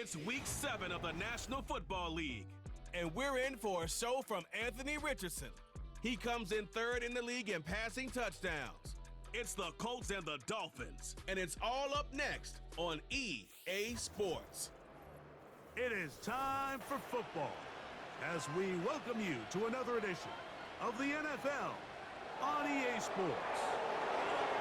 It's Week 7 of the National Football League. And we're in for a show from Anthony Richardson. He comes in third in the league in passing touchdowns. It's the Colts and the Dolphins. And it's all up next on EA Sports. It is time for football as we welcome you to another edition of the NFL on EA Sports.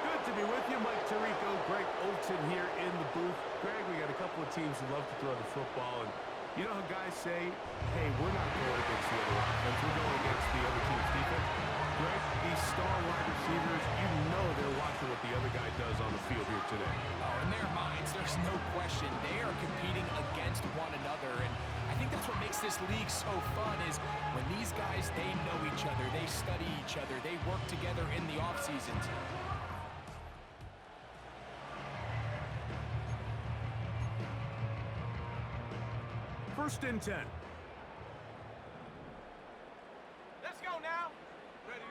Good to be with you, Mike Tirico, Greg Olson here in the booth. Greg, we got a couple of teams who love to throw the football, and you know how guys say, hey, we're not going against the other offense, we're going against the other team's defense. Greg, these star wide receivers, you know they're watching what the other guy does on the field here today. Oh, in their minds, there's no question. They are competing against one another, and I think that's what makes this league so fun is when these guys, they know each other, they study each other, they work together in the off seasons. First and 10. Let's go now. Ready.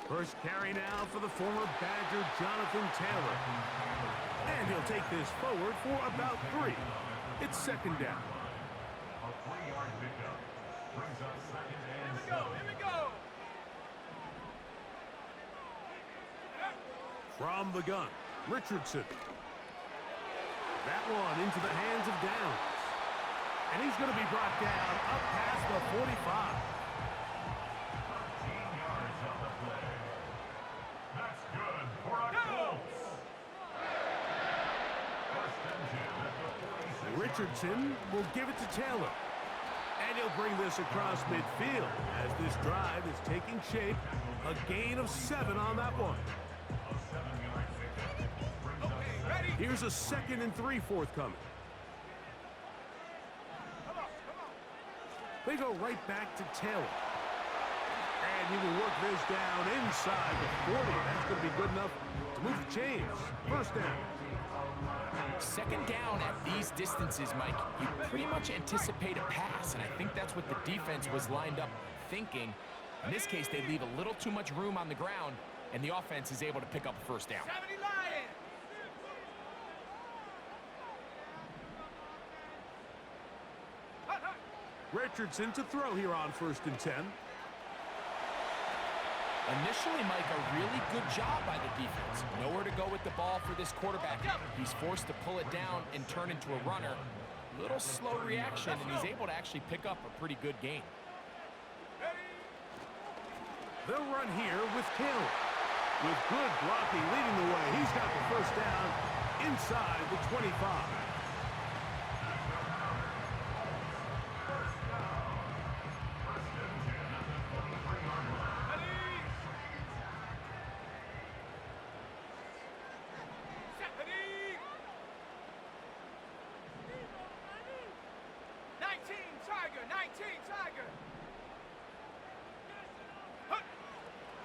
First carry now for the former Badger, Jonathan Taylor. And he'll take this forward for about 3. It's second down. A 3-yard pickup brings up second and Here we go. From the gun, Richardson. That one into the hands of Downs. And he's going to be brought down up past the 45. 13 yards on the play. That's good for a Colts. First and 10 at the 46. Richardson will give it to Taylor. And he'll bring this across midfield as this drive is taking shape. A gain of 7 on that one. A 7-yard pickup brings up Ready. Here's a 2nd and 3 forthcoming. They go right back to Taylor. And he will work this down inside the 40. That's going to be good enough to move the chains. First down. Second down at these distances, Mike, you pretty much anticipate a pass, and I think that's what the defense was lined up thinking. In this case, they leave a little too much room on the ground, and the offense is able to pick up a first down. 70 Lions. Richardson to throw here on first and 10. Initially, Mike, a really good job by the defense. Nowhere to go with the ball for this quarterback. He's forced to pull it down and turn into a runner. Little slow reaction, and he's able to actually pick up a pretty good gain. They'll run here with Taylor. With good blocking leading the way, he's got the first down inside the 25.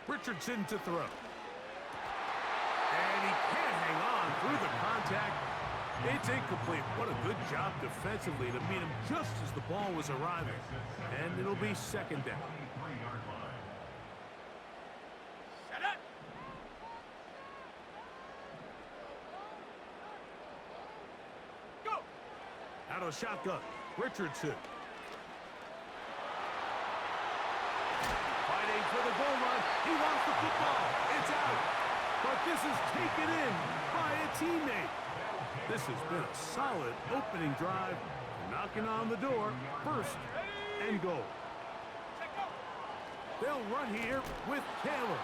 Richardson to throw. And he can't hang on through the contact. It's incomplete. What a good job defensively to meet him just as the ball was arriving. And it'll be second down. 23-yard line. Shut up. Go. Out of the shotgun, Richardson. Fighting for the goal line. He wants the football. It's out. But this is taken in by a teammate. This has been a solid opening drive. Knocking on the door. First and goal. They'll run here with Taylor.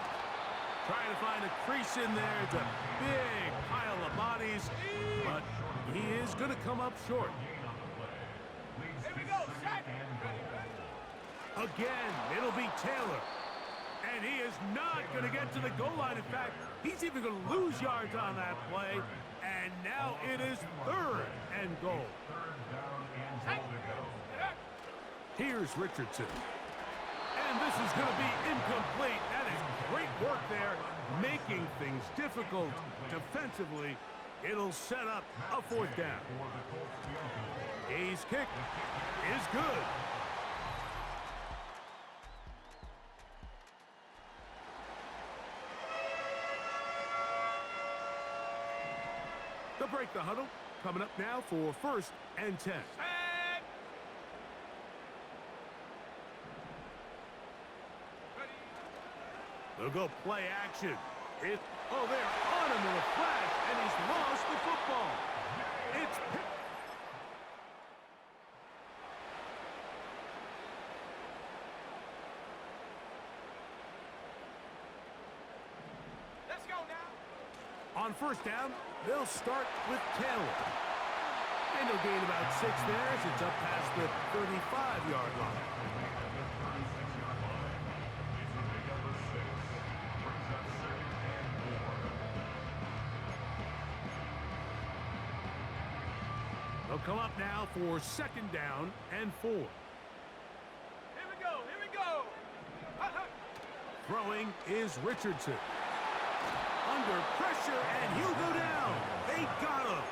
Trying to find a crease in there. It's a big pile of bodies. But he is going to come up short. Here we go. Set. Again, it'll be Taylor. And he is not going to get to the goal line. In fact, he's even going to lose yards on that play. And now it is third and goal. Third down and goal to go. Here's Richardson. And this is going to be incomplete. That is great work there, making things difficult defensively. It'll set up a fourth down. His kick is good. They'll break the huddle. Coming up now for 1st and 10. Set. Ready. They'll go play action. Oh, they're on him in a flash, and he's lost the football. It's picked. Let's go now. On 1st down, they'll start with Taylor. And they'll gain about 6 there as it's up past the 35-yard line. They'll come up now for 2nd down and 4. Here we go. Here we go. Hut, hut. Throwing is Richardson. Under pressure, and he'll go down. They got him.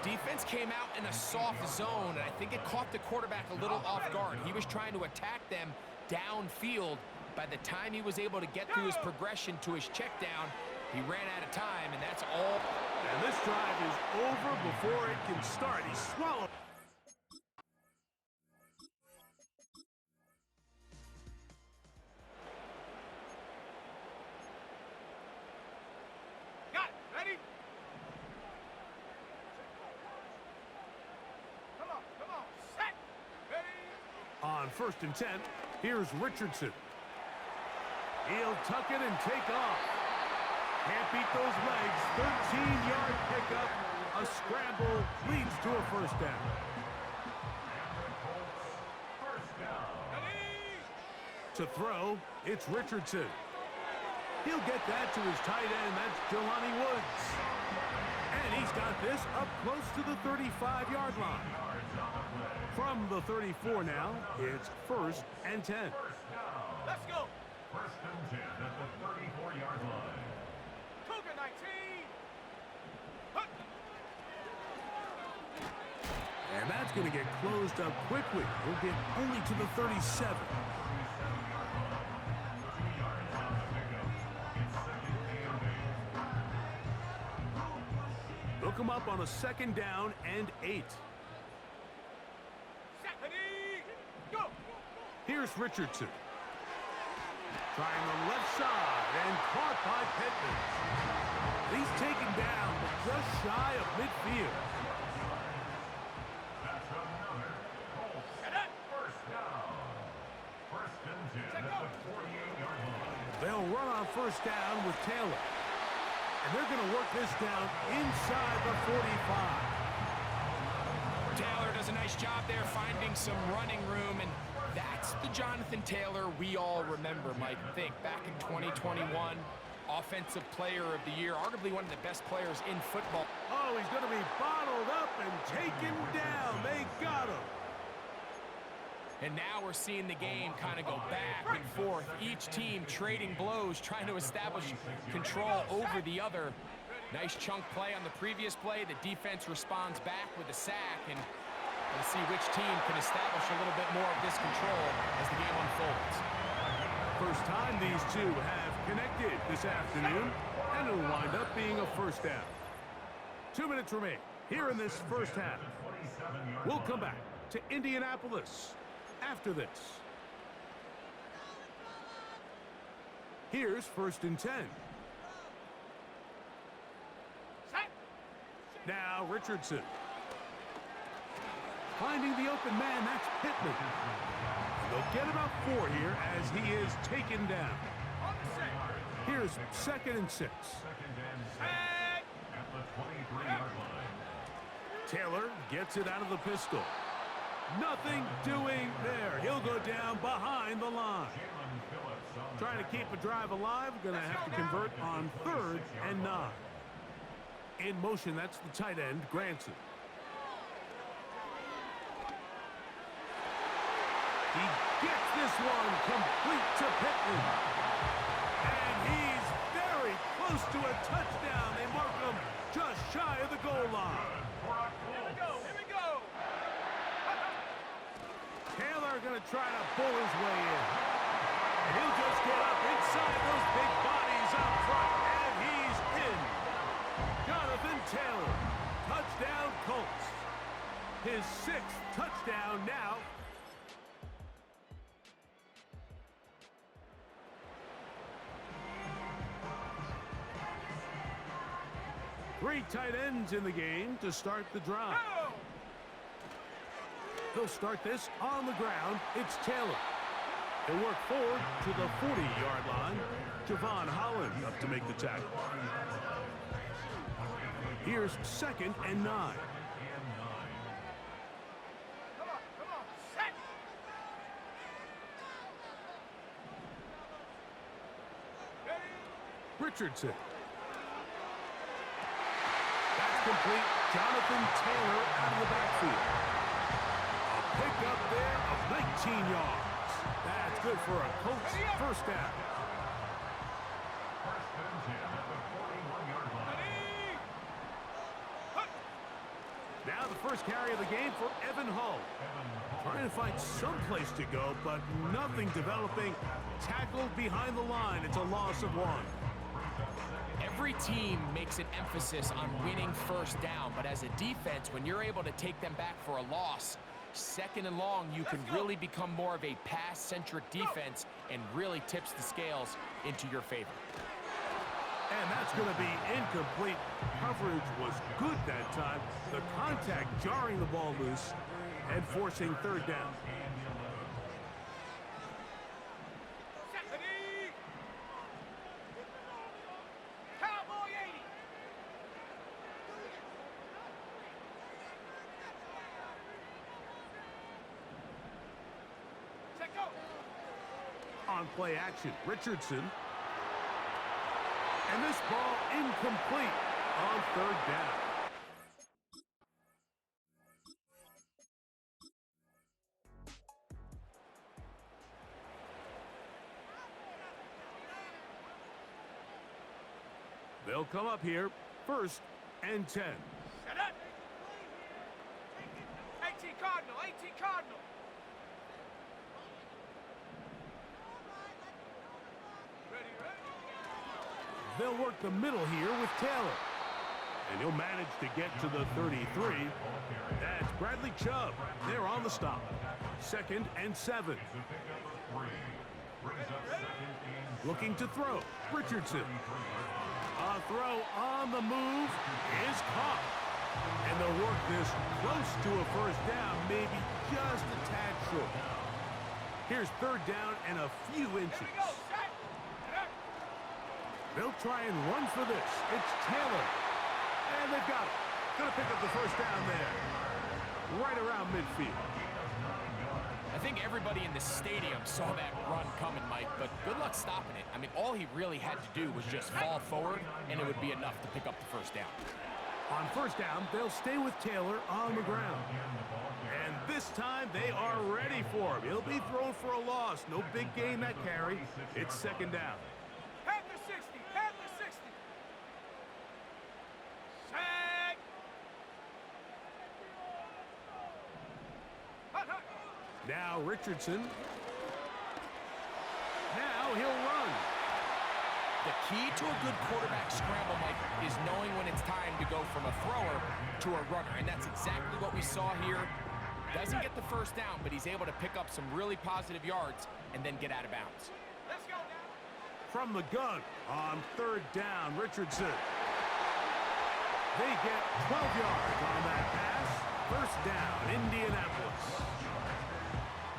Defense came out in a soft zone, and I think it caught the quarterback a little off guard. He was trying to attack them downfield. By the time he was able to get through his progression to his check down, he ran out of time, and that's all. And this drive is over before it can start. He swallowed. Got it. Ready? Come on. Come on. Set. Ready. On 1st and 10, here's Richardson. He'll tuck it and take off. Can't beat those legs. 13-yard pickup. A scramble leads to a 1st down. Ready. To throw, it's Richardson. He'll get that to his tight end. That's Jelani Woods. And he's got this up close to the 35-yard line. From the 34 now, it's 1st and 10. Let's go. 1st and 10 at the 34-yard line. Cougar 19. Hut. And that's going to get closed up quickly. We'll get only to the 37. They'll come up on a 2nd down and 8. Set. Ready. Go. Here's Richardson. Trying the left side and caught by Pittman. He's taken down but just shy of midfield. That's another Colts. Set it. 1st down. 1st and 10 at the 48-yard line. They'll run on 1st down with Taylor. And they're going to work this down inside the 45. Taylor does a nice job there finding some running room, and that's the Jonathan Taylor we all remember, Mike. Think back in 2021, Offensive Player of the Year, arguably one of the best players in football. Oh, he's going to be bottled up and taken down. They got him. And now we're seeing the game kind of go back and forth. Each team trading blows, trying to establish control over the other. Nice chunk play on the previous play. The defense responds back with a sack, and we'll see which team can establish a little bit more of this control as the game unfolds. First time these two have connected this afternoon, and it'll wind up being a 1st down. 2 minutes remain here in this 1st half. We'll come back to Indianapolis after this. Here's 1st and 10. Set. Now Richardson. Finding the open man, that's Pittman. They'll get about 4 here as he is taken down. On the set. Here's 2nd and 6. Set. At the 23-yard line. Taylor gets it out of the pistol. Nothing doing there. He'll go down behind the line. Trying to keep a drive alive. Going to have to convert on 3rd and 9. In motion, that's the tight end, Granson. He gets this one complete to Pittman. And he's very close to a touchdown. They mark him just shy of the goal line. Here we go. Here we go. Taylor going to try to pull his way in. And he'll just get up inside those big bodies up front. And he's in. Jonathan Taylor Touchdown, Colts. His 6th touchdown now. Three tight ends in the game to start the drive. They'll start this on the ground. It's Taylor. He'll work forward to the 40-yard line. Javon Holland up to make the tackle. Here's 2nd and 9. Richardson. That's complete. Jonathan Taylor out of the backfield. A pickup there of 19 yards. That's good for a Colts first down. First and 10 at the 41-yard line. Now the first carry of the game for Evan Hull. Trying to find some place to go, but nothing developing. Tackled behind the line. It's a loss of 1. Every team makes an emphasis on winning first down, but as a defense, when you're able to take them back for a loss, 2nd and long, you can really become more of a pass-centric defense and really tips the scales into your favor. And that's going to be incomplete. Coverage was good that time. The contact jarring the ball loose and forcing 3rd down. On play action, Richardson. And this ball incomplete on 3rd down. They'll come up here, 1st and 10. Set up. 18 Cardinal, 18 Cardinal. They'll work the middle here with Taylor. And he'll manage to get to the 33. That's Bradley Chubb. They're on the stop. 2nd and 7. Looking to throw. Richardson. A throw on the move is caught. And they'll work this close to a first down, maybe just a tad short. Here's 3rd down and a few inches. They'll try and run for this. It's Taylor. And they've got it. Gonna pick up the first down there. Right around midfield. I think everybody in the stadium saw that run coming, Mike, but good luck stopping it. I mean, all he really had to do was just fall forward, and it would be enough to pick up the first down. On first down, they'll stay with Taylor on the ground. And this time, they are ready for him. He'll be thrown for a loss. No big gain that carry. It's 2nd down. Head to 60, head to 60. Sack. Now Richardson. Now he'll run. The key to a good quarterback scramble, Mike, is knowing when it's time to go from a thrower to a runner. And that's exactly what we saw here. Doesn't get the first down, but he's able to pick up some really positive yards and then get out of bounds. Let's go now. From the gun on 3rd down, Richardson. They get 12 yards on that pass. First down, Indianapolis.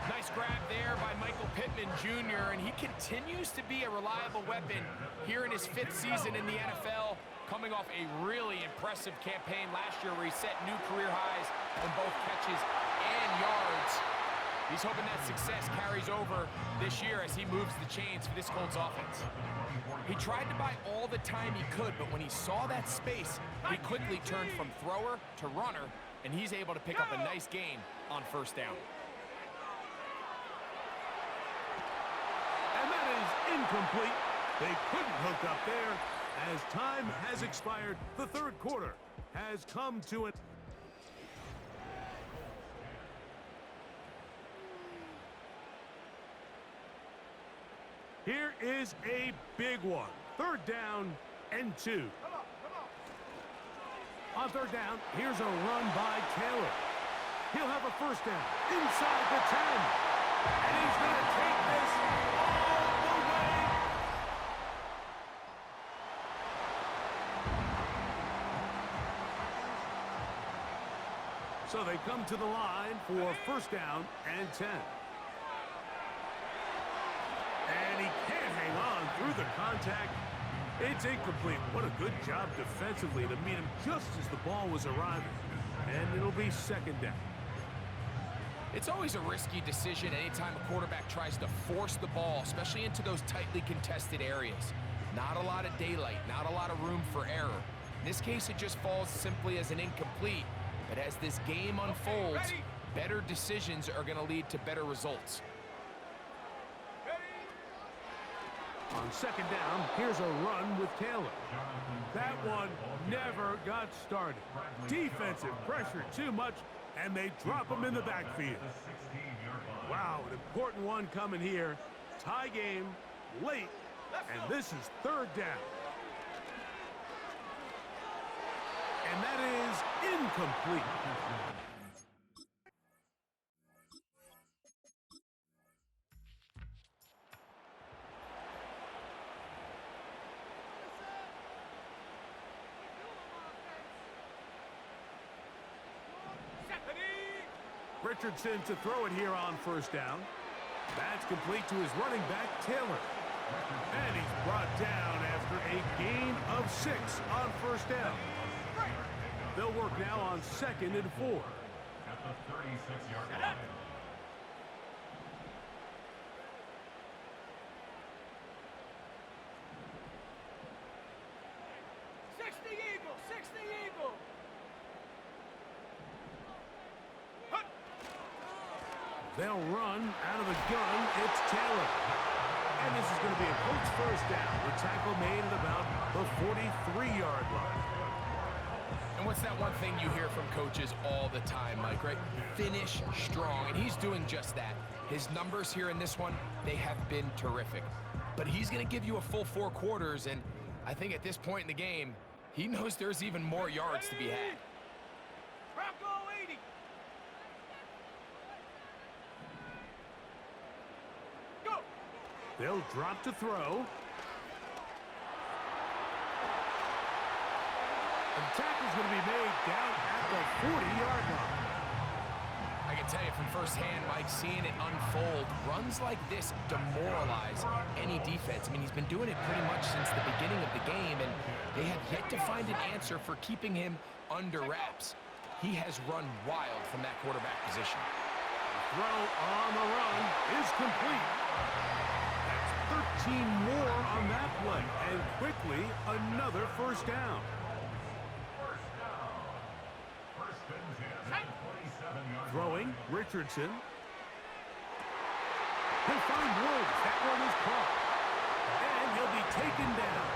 Nice grab there by Michael Pittman Jr., and he continues to be a reliable weapon here in his 5th season in the NFL, coming off a really impressive campaign last year where he set new career highs in both catches and yards. He's hoping that success carries over this year as he moves the chains for this Colts offense. He tried to buy all the time he could, but when he saw that space, he quickly turned from thrower to runner, and he's able to pick up a nice gain on first down. And that is incomplete. They couldn't hook up there. As time has expired, the 3rd quarter has come to an... Here is a big one. 3rd down and 2. On third down, here's a run by Taylor. He'll have a first down inside the 10. And he's going to take this all the way. So they come to the line for first down and 10. And he can't hang on through the contact. It's incomplete. What a good job defensively to meet him just as the ball was arriving. And it'll be second down. It's always a risky decision anytime a quarterback tries to force the ball, especially into those tightly contested areas. Not a lot of daylight, not a lot of room for error. In this case, it just falls simply as an incomplete. But as this game unfolds, better decisions are going to lead to better results. On second down, here's a run with Taylor. That one never got started. Defensive pressure too much, and they drop him in the backfield. Wow, an important one coming here. Tie game, late, and this is third down. And that is incomplete. Richardson to throw it here on first down. That's complete to his running back, Taylor. And he's brought down after a gain of 6 on first down. They'll work now on 2nd and 4. At the 36-yard line. They'll run out of the gun. It's Taylor. And this is going to be a Colts first down. The tackle made at about the 43-yard line. And what's that one thing you hear from coaches all the time, Mike, right? Finish strong, and he's doing just that. His numbers here in this one, they have been terrific. But he's going to give you a full 4 quarters, and I think at this point in the game, he knows there's even more yards to be had. They'll drop to throw. And the tackle's going to be made down at the 40-yard line. I can tell you from firsthand, Mike, seeing it unfold, runs like this demoralize any defense. I mean, he's been doing it pretty much since the beginning of the game, and they have yet to find an answer for keeping him under wraps. He has run wild from that quarterback position. The throw on the run is complete. 13 more on that play, and quickly another first down. First and 10 at the 27-yard line. Throwing, Richardson. He'll find Woods. That one is caught. And he'll be taken down.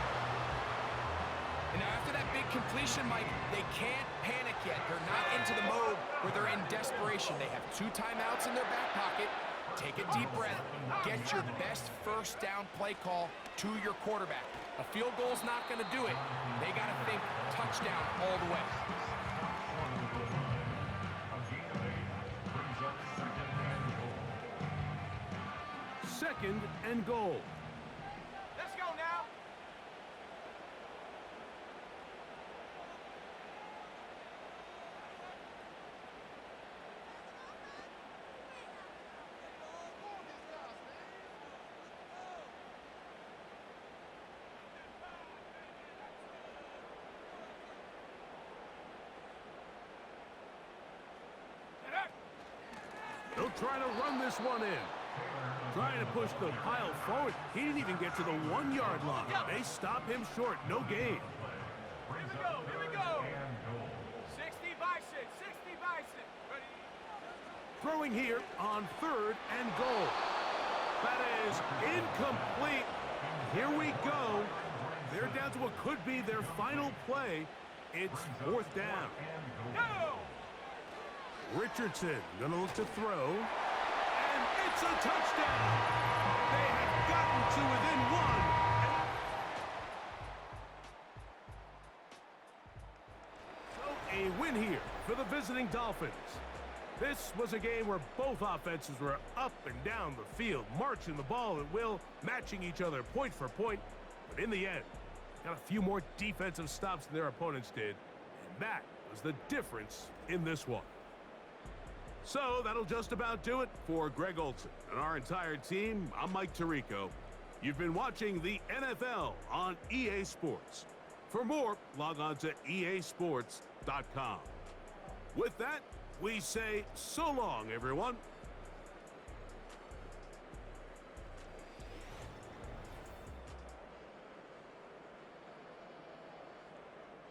And now after that big completion, Mike, they can't panic yet. They're not into the mode where they're in desperation. They have 2 timeouts in their back pocket. Take a deep breath. Get your best first down play call to your quarterback. A field goal's not going to do it. They got to think touchdown all the way. Second and goal. Let's go now. They'll try to run this one in. Trying to push the pile forward. He didn't even get to the 1-yard line. They stop him short. No gain. Here we go. 60 bison, 60 bison. Ready? Throwing here on third and goal. That is incomplete. Here we go. They're down to what could be their final play. It's fourth down. Go! Richardson gonna look to throw. And it's a touchdown. They have gotten to within 1. So a win here for the visiting Dolphins. This was a game where both offenses were up and down the field, marching the ball at will, matching each other point for point. But in the end, got a few more defensive stops than their opponents did, and that was the difference in this one. So that'll just about do it for Greg Olson and our entire team. I'm Mike Tirico. You've been watching the NFL on EA Sports. For more, log on to easports.com. With that, we say so long, everyone.